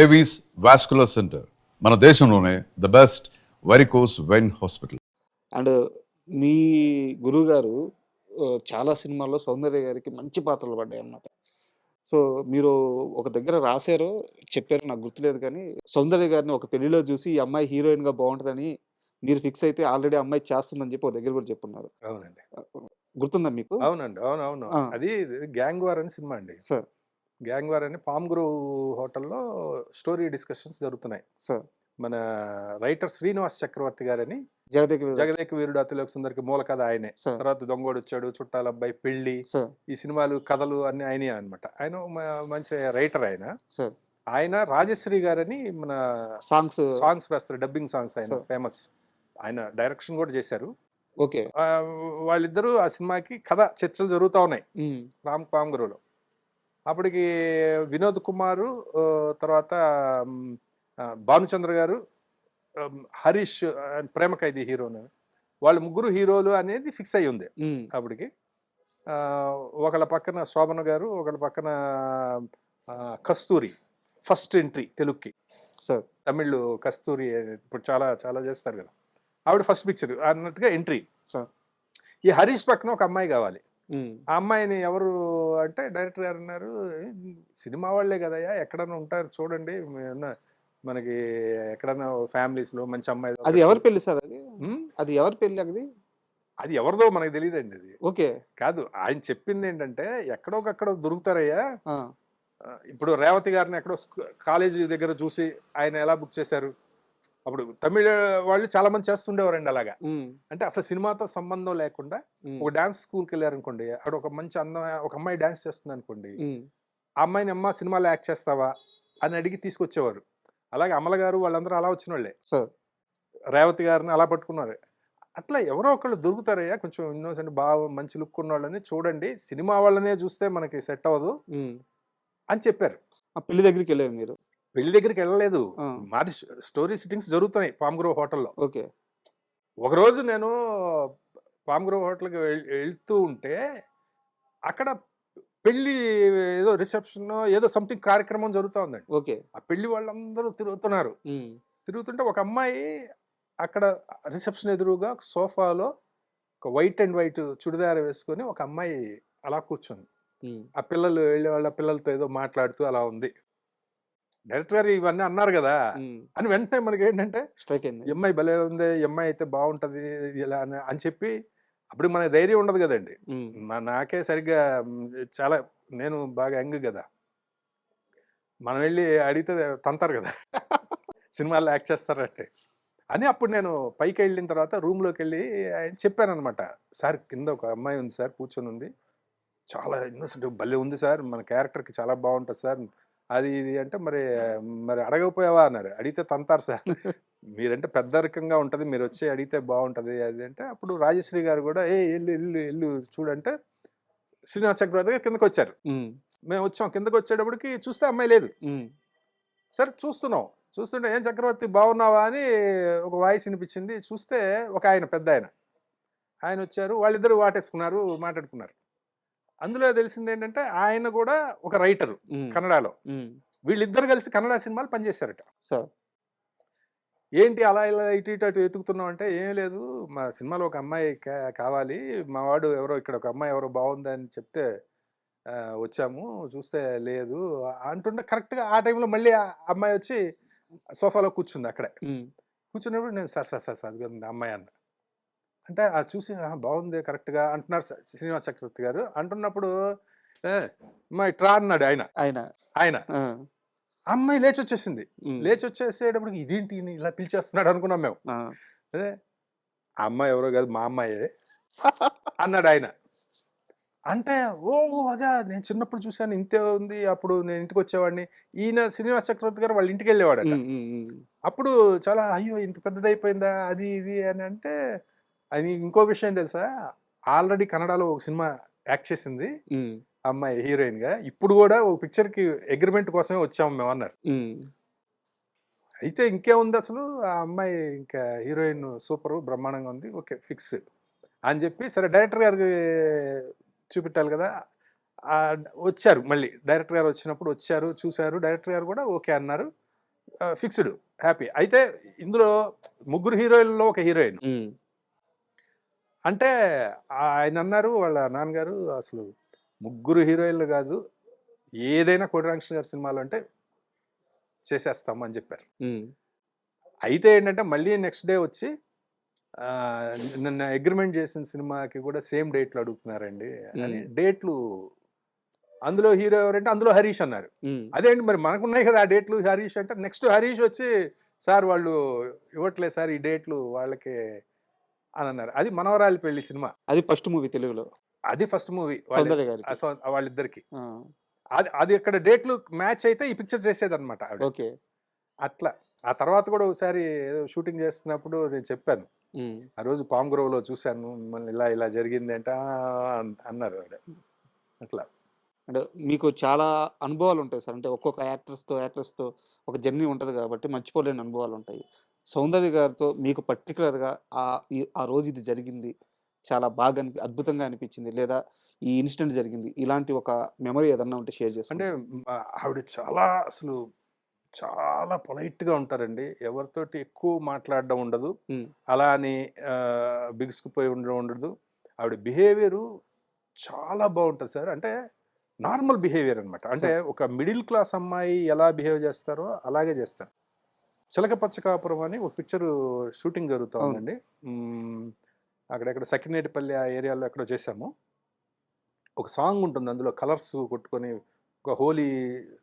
Avis vascular centre మన దేశంలోనే the best varicose vein hospital. And మీ గురువుగారు చాలా సినిమాల్లో సౌందర్య గారికి మంచి పాత్రలు పడ్డాయి అన్నమాట. సో, మీరు ఒక దగ్గర రాసారో, చెప్పారో నాకు గుర్తులేదు కానీ, సౌందర్య గారిని ఒక పెళ్లిలో చూసి ఈ అమ్మాయి హీరోయిన్‌గా బావుంటదని మీరు ఫిక్స్ అయితే ఆల్రెడీ అమ్మాయి చేస్తుందని చెప్పి ఒక దగ్గర కూడా చెప్పున్నారు. అవునండి. గుర్తుందా మీకు? అవునండి. అవునవును. ఆ! అది 'గ్యాంగ్ వార్' అని సినిమా అండి. సార్. 'గ్యాంగ్ వార్' అని పామ్ గ్రోవ్ హోటల్‌లో స్టోరీ డిస్కషన్స్ జరుగుతున్నాయి. సార్. మన రైటర్ శ్రీనివాస్ చక్రవర్తి గారని జగదేక 'జగదేక వీరుడు అతిలోక సుందరికి' మూల కథ ఆయనే. సార్. తర్వాత 'దొంగోడొచ్చాడు', 'చుట్టాలబ్బాయి', 'పెళ్లి' సార్. ఈ సినిమాలు కథలు అన్నీ ఆయనయే అనమాట. ఆయన మంచి రైటర్ ఆయన. సార్. ఆయన రాజశ్రీ గారని మన సాంగ్స్ రాస్తారు, డబ్బింగ్ సాంగ్స్ ఆయన ఫేమస్. ఆయన డైరెక్షన్ కూడా చేశారు. ఓకే. వాళ్ళిద్దరూ ఆ సినిమాకి కథ చర్చలు జరుగుతూ ఉన్నాయి పామ్ గ్రోవ్‌లో. అప్పటికి వినోద్ కుమారు, తర్వాత భానుచంద్ర గారు, హరీష్ ప్రేమ ఖైదీ హీరోని, వాళ్ళు ముగ్గురు హీరోలు అనేది ఫిక్స్ అయ్యి ఉంది అప్పటికి. ఒకళ్ళ పక్కన శోభన గారు, ఒకళ్ళ పక్కన కస్తూరి, ఫస్ట్ ఎంట్రీ తెలుగుకి. సార్. తమిళ్ కస్తూరి ఇప్పుడు చాలా చాలా చేస్తారు కదా, ఆవిడ ఫస్ట్ పిక్చర్ అన్నట్టుగా ఎంట్రీ. ఈ హరీష్ పక్కన ఒక అమ్మాయి కావాలి. ఆ అమ్మాయిని ఎవరు అంటే డైరెక్టర్ గారు అన్నారు, సినిమా వాళ్ళే కదయ్యా, ఎక్కడన్నా ఉంటారు చూడండి, మనకి ఎక్కడన్నా ఫ్యామిలీస్ లో మంచి అమ్మాయి. అది ఎవరి పెళ్లి సార్? అది ఎవరి పెళ్లి? అది ఎవరిదో మనకు తెలియదండి. అది ఓకే కాదు, ఆయన చెప్పింది ఏంటంటే ఎక్కడోకక్కడ దొరుకుతారయ్యా. ఇప్పుడు రేవతి గారిని ఎక్కడో కాలేజీ దగ్గర చూసి ఆయన ఎలా బుక్ చేశారు. అప్పుడు తమిళ వాళ్ళు చాలా మంది చేస్తుండేవారండి అలాగా. అంటే అసలు సినిమాతో సంబంధం లేకుండా ఒక డాన్స్ స్కూల్కి వెళ్ళారనుకోండి, అక్కడ ఒక మంచి ఒక అమ్మాయి డాన్స్ చేస్తుంది అనుకోండి, ఆ అమ్మాయిని అమ్మ సినిమాలో యాక్ట్ చేస్తావా అని అడిగి తీసుకొచ్చేవారు. అలాగే అమల గారు వాళ్ళందరూ అలా వచ్చిన వాళ్ళే. రేవతి గారిని అలా పట్టుకున్నారు. అట్లా ఎవరో ఒకళ్ళు దొరుకుతారయ్యా, కొంచెం ఇన్నోసెంట్ బాగా మంచి లుక్ ఉన్న వాళ్ళని చూడండి, సినిమా వాళ్ళనే చూస్తే మనకి సెట్ అవ్వదు అని చెప్పారు. పెళ్లి దగ్గరికి వెళ్ళారు మీరు? పెళ్లి దగ్గరికి వెళ్ళలేదు, మాది స్టోరీ సిట్టింగ్స్ జరుగుతున్నాయి పామ్ గ్రోవ్ హోటల్లో. ఓకే. ఒకరోజు నేను పామ్ గ్రోవ్ హోటల్కి వెళ్తూ ఉంటే అక్కడ పెళ్లి ఏదో రిసెప్షన్ ఏదో సంథింగ్ కార్యక్రమం జరుగుతూ ఉందండి. ఓకే. ఆ పెళ్లి వాళ్ళందరూ తిరుగుతున్నారు. తిరుగుతుంటే ఒక అమ్మాయి అక్కడ రిసెప్షన్ ఎదురుగా సోఫాలో ఒక వైట్ అండ్ వైట్ చుడిదార వేసుకొని ఒక అమ్మాయి అలా కూర్చొని ఆ పిల్లలు వెళ్ళే వాళ్ళ పిల్లలతో ఏదో మాట్లాడుతూ అలా ఉంది. డైరెక్టర్ గారు ఇవన్నీ అన్నారు కదా అని వెంటనే మనకి ఏంటంటే స్ట్రైక్ అయింది, అమ్మాయి భలే ఉంది, అమ్మాయి అయితే బాగుంటది ఇలా అని చెప్పి. అప్పుడు మన ధైర్యం ఉండదు కదండి. నాకే సరిగ్గా చాలా, నేను బాగా యంగ్ కదా, మనం వెళ్ళి అడిగితే తంతారు కదా సినిమాల్లో యాక్ట్ చేస్తారంటే అని. అప్పుడు నేను పైకి వెళ్ళిన తర్వాత రూమ్లోకి వెళ్ళి చెప్పాను అనమాట, సార్ కింద ఒక అమ్మాయి ఉంది సార్, కూర్చొని ఉంది, చాలా ఇన్నోసెంట్ భలే ఉంది సార్, మన క్యారెక్టర్కి చాలా బాగుంటుంది సార్, అది ఇది అంటే మరి అడగకపోయావా అన్నారు. అడిగితే తంతారు సార్, మీరంటే పెద్దరికంగా ఉంటుంది, మీరు వచ్చి అడిగితే బాగుంటుంది అది అంటే. అప్పుడు రాజశ్రీ గారు కూడా ఎల్లు ఎల్లు ఎల్లు చూడంటే శ్రీనివాస్ చక్రవర్తి గారు కిందకు వచ్చారు. మేము వచ్చాం, కిందకు వచ్చేటప్పటికి చూస్తే అమ్మాయి లేదు. సరే చూస్తుంటే ఏం చక్రవర్తి బాగున్నావా అని ఒక వాయిస్ వినిపించింది. చూస్తే ఒక ఆయన పెద్ద ఆయన వచ్చారు, వాళ్ళిద్దరు వాటేసుకున్నారు, మాట్లాడుకున్నారు. అందులో తెలిసింది ఏంటంటే ఆయన కూడా ఒక రైటరు కన్నడలో. వీళ్ళిద్దరు కలిసి కన్నడ సినిమాలు పనిచేశారట. ఏంటి అలా ఇలా ఇటు ఇటు ఎతుకుతున్నాం అంటే, ఏం లేదు, మా సినిమాలో ఒక అమ్మాయి కావాలి, మా వాడు ఎవరో ఇక్కడ ఒక అమ్మాయి ఎవరో బాగుందని చెప్తే వచ్చాము, చూస్తే లేదు అంటుంటే కరెక్ట్గా ఆ టైంలో మళ్ళీ ఆ అమ్మాయి వచ్చి సోఫాలో కూర్చుంది. అక్కడే కూర్చున్నప్పుడు నేను సార్ అది అమ్మాయి అన్న అంటే చూసి బాగుంది కరెక్ట్గా అంటున్నారు శ్రీనివాస్ చక్రవర్తి గారు. అంటున్నప్పుడు అమ్మాయి ట్రా అన్నాడు ఆయన. అమ్మాయి లేచి వచ్చేసింది. లేచి వచ్చేసేటప్పటికి ఇదేంటి ఇలా పిలిచేస్తున్నాడు అనుకున్నాం మేము. అదే ఆ అమ్మాయి ఎవరో కాదు, మా అమ్మాయే అన్నాడు ఆయన. అంటే అదే నేను చిన్నప్పుడు చూశాను, ఇంతే ఉంది, అప్పుడు నేను ఇంటికి వచ్చేవాడిని. ఈయన శ్రీనివాస్ చక్రవర్తి గారు వాళ్ళ ఇంటికి వెళ్ళేవాడు. అప్పుడు చాలా అయ్యో ఇంత పెద్దదైపోయిందా అది ఇది అని అంటే. అది ఇంకో విషయం తెలుసా, ఆల్రెడీ కన్నడలో ఒక సినిమా యాక్ట్ చేసింది అమ్మాయి హీరోయిన్ గా. ఇప్పుడు కూడా ఒక పిక్చర్ కి అగ్రిమెంట్ కోసమే వచ్చాము మేము అన్నారు. అయితే ఇంకేముంది అసలు, ఆ అమ్మాయి ఇంకా హీరోయిన్ సూపర్ బ్రహ్మాండంగా ఉంది, ఓకే ఫిక్స్ అని చెప్పి. సరే డైరెక్టర్ గారికి చూపెట్టాలి కదా, వచ్చారు మళ్ళీ. డైరెక్టర్ గారు వచ్చినప్పుడు వచ్చారు, చూశారు, డైరెక్టర్ గారు కూడా ఓకే అన్నారు. Fixed happy. అయితే ఇందులో ముగ్గురు హీరోయిన్‌లో ఒక హీరోయిన్. హ్మ్. అంటే ఆయన అన్నారు వాళ్ళ నాన్నగారు, అసలు ముగ్గురు హీరోయిన్‌లు కాదు, ఏదైనా కోటి రామకృష్ణ గారి సినిమాలో అంటే చేసేస్తాం అని చెప్పారు. హ్మ్. అయితే ఏంటంటే మళ్ళీ నెక్స్ట్ డే వచ్చి నిన్న అగ్రిమెంట్ చేసిన సినిమాకి కూడా సేమ్ డేట్లు అడుగుతున్నారండి అని. డేట్లు అందులో హీరో ఎవరంటే అందులో హరీష్ అన్నారు. హ్మ్. అదేంటి మరి మనకున్నాయి కదా ఆ డేట్లు హరీష్ అంటే, నెక్స్ట్ హరీష్ వచ్చి సార్ వాళ్ళు ఇవ్వట్లేదు సార్ ఈ డేట్లు వాళ్ళకి అని అన్నారు. అది మనవరాలి పెళ్లి సినిమా. అది ఫస్ట్ మూవీ తెలుగులో అది ఫస్ట్ మూవీ సౌందర్య గారికి. వాళ్ళిద్దరికి. ఆ! అది అది అక్కడ డేట్లు మ్యాచ్ అయితే ఈ పిక్చర్ చేసేదన్నమాట ఆవిడ. ఓకే. అట్లా ఆ తర్వాత కూడా ఒకసారి ఏదో షూటింగ్ చేస్తున్నప్పుడు నేను చెప్పాను, హ్మ్. ఆ రోజు పామ్ గ్రోవ్లో చూశాను మిమ్మల్ని, ఇలా ఇలా జరిగింది అంటే అన్నారు ఆవిడ. అట్లా అంటే మీకు చాలా అనుభవాలుంటాయి సార్. అంటే ఒక్కొక్క యాక్ట్రెస్‌తో ఒక జర్నీ ఉంటది గాబట్టి మర్చిపోలేని అనుభవాలుంటాయి. సౌందర్య గారితో మీకు పర్టిక్యులర్‌గా ఆ రోజు ఇది జరిగింది. చాలా బాగా అద్భుతంగా అనిపిచ్చింది. లేదా ఈ ఇన్సిడెంట్ జరిగింది. ఇలాంటి ఒక మెమరీ ఏదన్నా ఉంటే షేర్ అంటే చేసుకుంటారా? ఆవిడ చాలా అసలు చాలా పొలైట్‌గా ఉంటారండి. ఎవరితోటి ఎక్కువ మాట్లాడడం ఉండదు. హ్మ్. అలా అని బిగుసుకుపోయి ఉండడం ఉండదు. ఆవిడ బిహేవియరు చాలా బావుంటది సార్. అంటే నార్మల్ బిహేవియర్ అనమాట. అంటే సార్. ఒక మిడిల్ క్లాస్ అమ్మాయి ఎలా బిహేవ్ చేస్తారో అలాగే చేస్తారు. 'చిలక పచ్చ కాపురం' అని ఒక పిక్చరు షూటింగ్ జరుగుతా అవును. ఉందండి. అక్కడెక్కడ సకినేటిపల్లి ఆ ఏరియాలో ఎక్కడో చేశాము. ఒక సాంగ్ ఉంటుంది అందులో కలర్స్ కొట్టుకొని, ఒక హోలీ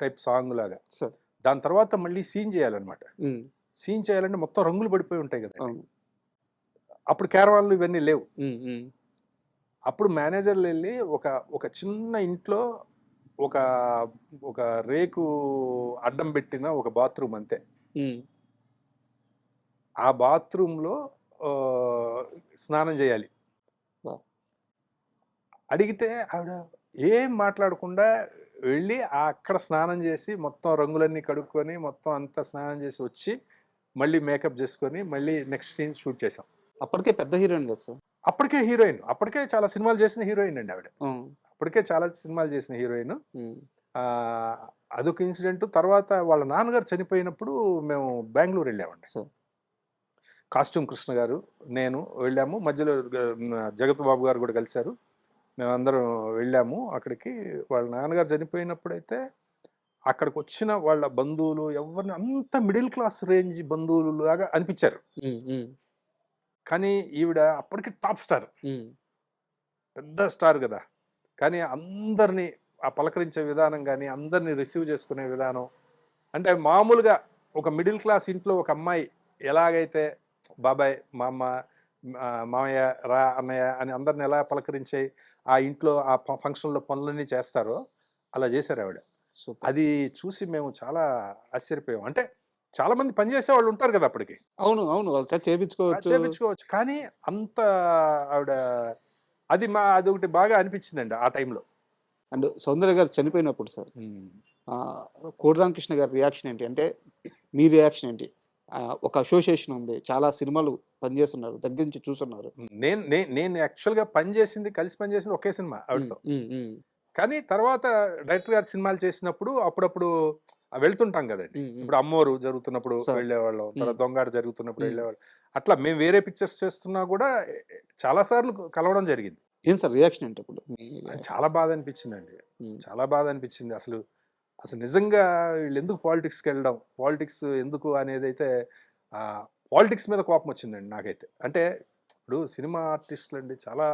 టైప్ సాంగ్ లాగా. సార్. దాని తర్వాత మళ్ళీ సీన్ చేయాలన్నమాట. హ్మ్. సీన్ చేయాలంటే మొత్తం రంగులు పడిపోయి ఉంటాయి కదండీ. అవును. అప్పుడు క్యారవాన్లు ఇవన్నీ లేవు. హ్మ్. హ్మ్. అప్పుడు మేనేజర్లు వెళ్ళి ఒక ఒక చిన్న ఇంట్లో ఒక ఒక రేకు అడ్డం పెట్టిన ఒక బాత్రూమ్ అంతే. హ్మ్. ఆ బాత్రూంలో ఆహ్, స్నానం చేయాలి. వాహ్! అడిగితే ఆవిడ ఏం మాట్లాడకుండా వెళ్ళి అక్కడ స్నానం చేసి మొత్తం రంగులన్నీ కడుక్కొని మొత్తం అంతా స్నానం చేసి వచ్చి మళ్ళీ మేకప్ చేసుకొని మళ్ళీ నెక్స్ట్ సీన్ షూట్ చేసాం. అప్పటికే పెద్ద హీరోయిన్ గదా సార్. అప్పటికే హీరోయిన్. అప్పటికే చాలా సినిమాలు చేసిన హీరోయిన్ అండి ఆవిడ. హ్మ్. అప్పటికే చాలా సినిమాలు చేసిన హీరోయిన్. హ్మ్. అదొక ఇన్సిడెంట్. తర్వాత వాళ్ళ నాన్నగారు చనిపోయినప్పుడు మేము బెంగుళూరు వెళ్ళామండి. సార్. కాస్ట్యూమ్ కృష్ణ గారు, నేను వెళ్ళాము. మధ్యలో జగత్ బాబు గారు కూడా కలిశారు. మేమందరం వెళ్ళాము అక్కడికి. వాళ్ళ నాన్నగారు చనిపోయినప్పుడైతే అక్కడికొచ్చిన వాళ్ళ బంధువులు ఎవరిని అంత మిడిల్ క్లాస్ రేంజ్ బంధువులు లాగా అనిపించారు. హ్మ్. హ్మ్. కానీ ఈవిడ అప్పటికి టాప్ స్టార్. హ్మ్. పెద్ద స్టార్ గదా! కానీ అందరిని పలకరించే విధానం గాని, అందరిని రిసీవ్ చేసుకునే విధానం, అంటే మామూలుగా ఒక మిడిల్ క్లాస్ ఇంట్లో ఒక అమ్మాయి ఎలాగైతే బాబాయ్, మా అమ్మ, మామయ్య, రా అన్నయ్య అని అందరిని ఎలా పలకరించే ఆ ఇంట్లో ఆ ఫంక్షన్‌లో పనులన్నీ చేస్తారో అలా చేశారావిడ. సూపర్. అది చూసి మేము చాలా ఆశ్చర్యపోయాం. అంటే చాలామంది పనిచేసేవాళ్ళు ఉంటారు గదా! అప్పటికి. అవును. అవును. వాళ్ళ చేత చేపించుకోవచ్చు. చేపించుకోవచ్చు. కానీ అంత ఆవిడ అదొకటి బాగా అనిపించిందండి ఆ టైంలో. అండ్ సౌందర్య గారు చనిపోయినప్పుడు సార్ హ్మ్. కోడి రామకృష్ణ గారి రియాక్షన్ ఏంటి? అంటే మీ రియాక్షన్ ఏంటి? ఒక అసోసియేషన్ ఉంది. చాలా సినిమాలు పనిచేస్తున్నారు. దగ్గర నుంచి చూసున్నారు. నేను నేను యాక్చువల్‌గా కలిసి పనిచేసింది ఒకే సినిమా హ్మ్. ఆవిడతో. హ్మ్. హ్మ్. కానీ తర్వాత డైరెక్టర్ గారు సినిమాలు చేసినప్పుడు అప్పుడప్పుడు వెళ్తుంటాం గదండీ. హ్మ్. హ్మ్. ఇప్పుడు 'అమ్మోరు' జరుగుతున్నప్పుడు సార్. వెళ్ళేవాళ్ళం. హ్మ్. తర్వాత 'దొంగాడు' జరుగుతున్నప్పుడు హ్మ్. వెళ్ళేవాళ్ళం. అట్లా మేము వేరే పిక్చర్స్ చేస్తున్నా గూడా చాలా సార్లు కలవడం జరిగింది. ఏం సార్ రియాక్షన్ ఏంటి అప్పుడు? మీ అది రియాక్షన్? చాలా బాధ అనిపించిందండి. హ్మ్. చాలా బాధ అనిపించింది. అసలు నిజంగా వీళ్ళెందుకు పాలిటిక్స్‌కెళ్ళడం? పాలిటిక్స్ ఎందుకు అనేదైతే పాలిటిక్స్ మీద కోపం వచ్చిందండి నాకైతే. అంటే ఇప్పుడు సినిమా ఆర్టిస్టులండి చాలా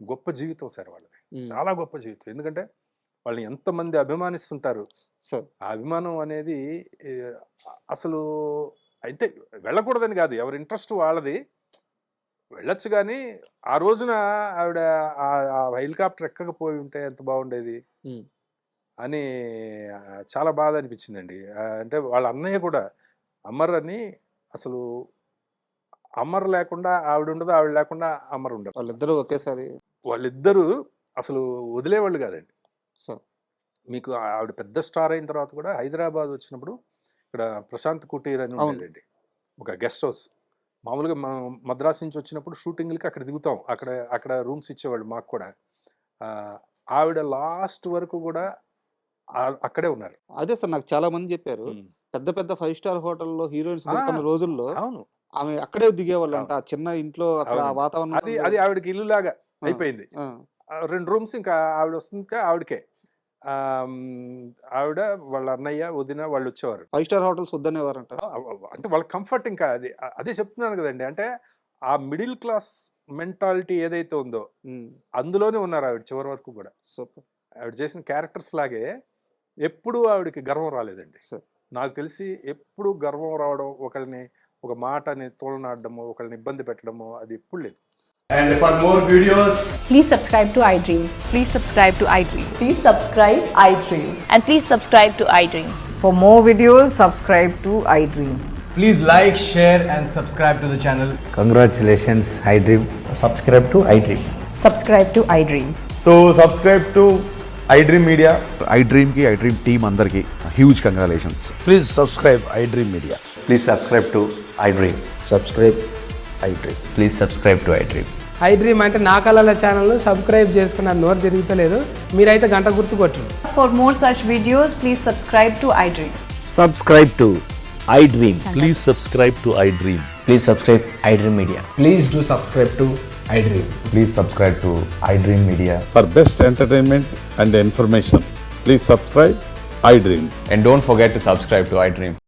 గొప్ప జీవితం సార్ వాళ్ళది. హ్మ్. చాలా గొప్ప జీవితం. ఎందుకంటే వాళ్ళని ఎంతమంది అభిమానిస్తుంటారు. సార్. ఆ అభిమానం అనేది ఏ అసలు అయితే వెళ్ళకూడదని గాదు. ఎవరి ఇంట్రెస్ట్ వాళ్ళది. వెళ్ళొచ్చు గానీ, ఆ రోజున ఆవిడ ఆ హెలికాప్టర్ ఎక్కకపోయి ఉంటే ఎంత బావుండేది హ్మ్. అని చాలా బాధ అనిపించిందండి. అంటే వాళ్ళ అన్నయ్య కూడా అమర్ అని, అసలు అమర్ లేకుండా ఆవిడుండదు. ఆవిడ లేకుండా అమర్ ఉండరు. వాళ్ళిద్దరూ ఒకేసారి వాళ్ళిద్దరూ అసలు వదిలేవాళ్ళు గాదండి. సార్. మీకు ఆవిడ పెద్ద స్టార్ అయిన తర్వాత కూడా హైదరాబాద్ వచ్చినప్పుడు ఇక్కడ ప్రశాంత్ కుటీర్ అని అవును. ఉండేదండి. ఒక గెస్ట్ హౌస్. మామూలుగా మనం మద్రాస్ నుంచి వచ్చినప్పుడు షూటింగ్‌లకి అక్కడ దిగుతాం. అక్కడ అక్కడ రూమ్స్ ఇచ్చేవాళ్ళు మాకు కూడా. ఆహ్, ఆవిడ లాస్ట్ వరకు గూడా అక్కడే ఉన్నారు. అదే సార్ నాకు చాలా మంది చెప్పారు. పెద్ద పెద్ద 5 స్టార్ హోటల్‌లో హీరోయిన్స్ దొరుకుతున్న రోజుల్లో అవును. ఆమె అక్కడే దిగేవాళ్ళంట. ఆ చిన్న ఇంట్లో అక్కడ ఆ అవునండి. వాతావరణం అది ఆవిడకి ఇల్లులాగా ఆ! అయిపోయింది. ఆ! 2 రూమ్స్ ఇంకా ఆవిడ వస్తుంటే ఆవిడకే. ఆవిడ, వాళ్ళ అన్నయ్య, వదిన వాళ్ళొచ్చేవారు. 5 స్టార్ హోటల్స్ వద్దనేవారంట. అంటే వాళ్ళ కంఫర్ట్ ఇంకా అది. అదే చెప్తున్నాను కదండీ. అంటే ఆ మిడిల్ క్లాస్ మెంటాలిటీ ఏదైతే ఉందో హ్మ్. అందులోనే ఉన్నారు ఆవిడ చివరి వరకు కూడా. సూపర్. ఆవిడ చేసిన క్యారెక్టర్స్ లాగే ఎప్పుడూ ఆవిడకి గర్వం రాలేదండి. సార్. నాకు తెలిసి ఎప్పుడు గర్వం రావడం, ఒకళ్ళని ఒక మాటని తోలనాడడము, ఒకళ్ళని ఇబ్బంది పెట్టడము అది ఎప్పుడు లేదు. And for more videos, Please subscribe to iDream. Please subscribe to iDream. Please subscribe iDream. And please subscribe to iDream. For more videos, subscribe to iDream. please like, share, and subscribe to the channel. Congratulations, iDream. Subscribe to iDream. Subscribe to iDream. So, subscribe to iDream Media. iDream team అందరికి huge congratulations. Please subscribe iDream Media. Please subscribe to iDream. Subscribe iDream. Please subscribe to iDream. iDream అంటే నా కళల ఛానల్ను subscribe చేసుకున్న నోరు తిరుగుతలేదు, మీరైతే గంట గుర్తు కొట్టండి. For more such videos, please subscribe to iDream. Subscribe to iDream. Please subscribe to iDream. Please subscribe iDream Media. Please do subscribe to iDream. Please subscribe to iDream Media. For best entertainment and information, please subscribe iDream. And don't forget to subscribe to iDream.